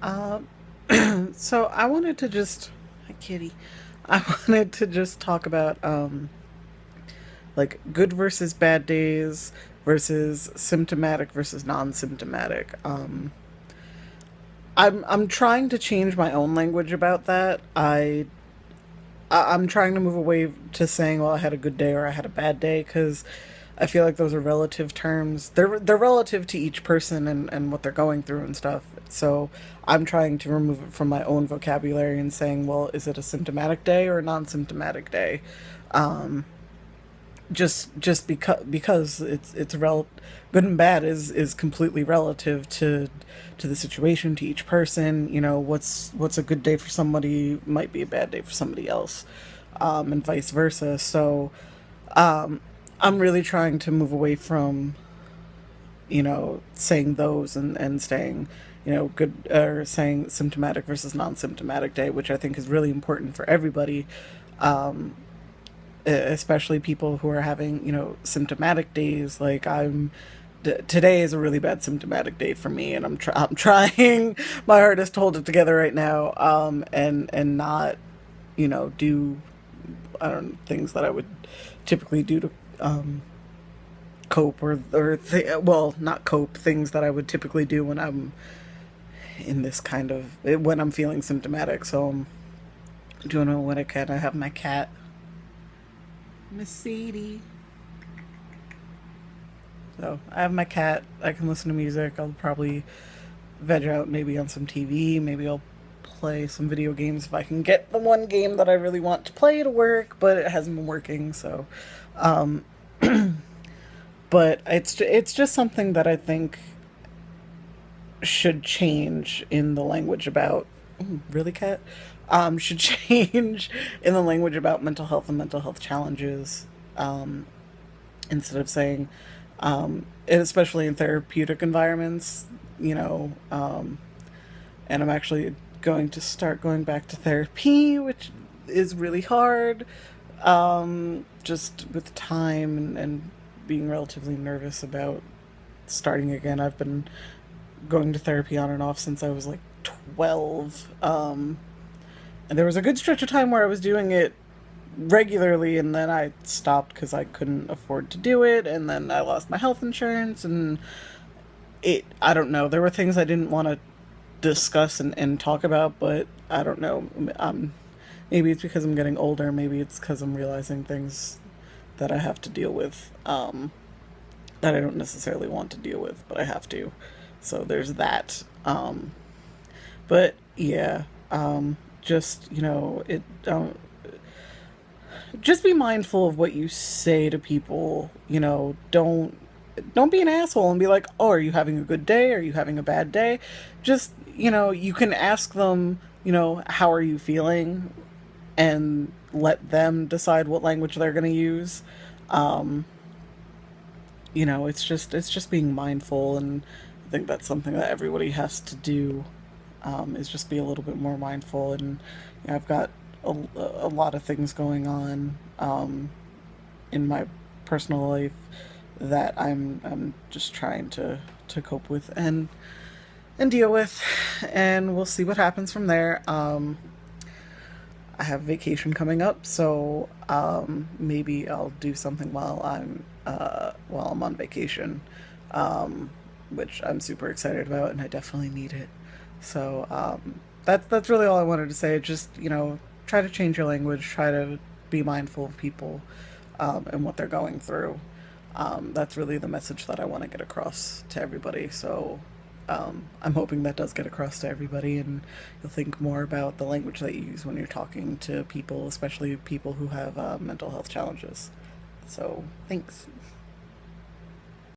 Um, so I wanted to just, hi kitty, I wanted to just talk about like good versus bad days versus symptomatic versus non-symptomatic. I'm trying to change my own language about that. I'm trying to move away to saying, well, I had a good day or I had a bad day, because I feel like those are relative terms. They're relative to each person and what they're going through and stuff. So I'm trying to remove it from my own vocabulary and saying, well, is it a symptomatic day or a non-symptomatic day? Just because good and bad is completely relative to the situation, to each person. You know, what's a good day for somebody might be a bad day for somebody else, and vice versa. So I'm really trying to move away from, saying those and saying, good, or saying symptomatic versus non-symptomatic day, which I think is really important for everybody, especially people who are having, symptomatic days. Like today is a really bad symptomatic day for me, and I'm trying my hardest to hold it together right now, and not, do, I don't know, things that I would typically do to cope, well, not cope, things that I would typically do when I'm in this kind of, when I'm feeling symptomatic. So I'm doing what I can. I have my cat, Miss Sadie. So I have my cat. I can listen to music. I'll probably veg out maybe on some TV. Maybe I'll play some video games if I can get the one game that I really want to play to work, but it hasn't been working. So, but it's just something that I think should change in the language about, really, cat, should change in the language about mental health and mental health challenges, instead of saying, and especially in therapeutic environments, and I'm actually going to start going back to therapy, which is really hard, just with time and being relatively nervous about starting again. I've been going to therapy on and off since I was like 12. And there was a good stretch of time where I was doing it regularly, and then I stopped because I couldn't afford to do it, and then I lost my health insurance, and I don't know, there were things I didn't want to discuss and talk about, but I don't know. Maybe it's because I'm getting older, maybe it's because I'm realizing things that I have to deal with, that I don't necessarily want to deal with, but I have to. So there's that. But yeah, just, just be mindful of what you say to people. Don't be an asshole and be like, "Oh, are you having a good day? Are you having a bad day?" Just, you can ask them, "How are you feeling?" and let them decide what language they're going to use. Um, it's just being mindful, and I think that's something that everybody has to do, is just be a little bit more mindful. And I've got a lot of things going on, in my personal life that I'm just trying to cope with and deal with, and we'll see what happens from there. I have vacation coming up, so maybe I'll do something while I'm on vacation, which I'm super excited about, and I definitely need it. So that's really all I wanted to say. Just, try to change your language, try to be mindful of people, and what they're going through. That's really the message that I want to get across to everybody. So I'm hoping that does get across to everybody, and you'll think more about the language that you use when you're talking to people, especially people who have mental health challenges. So, thanks.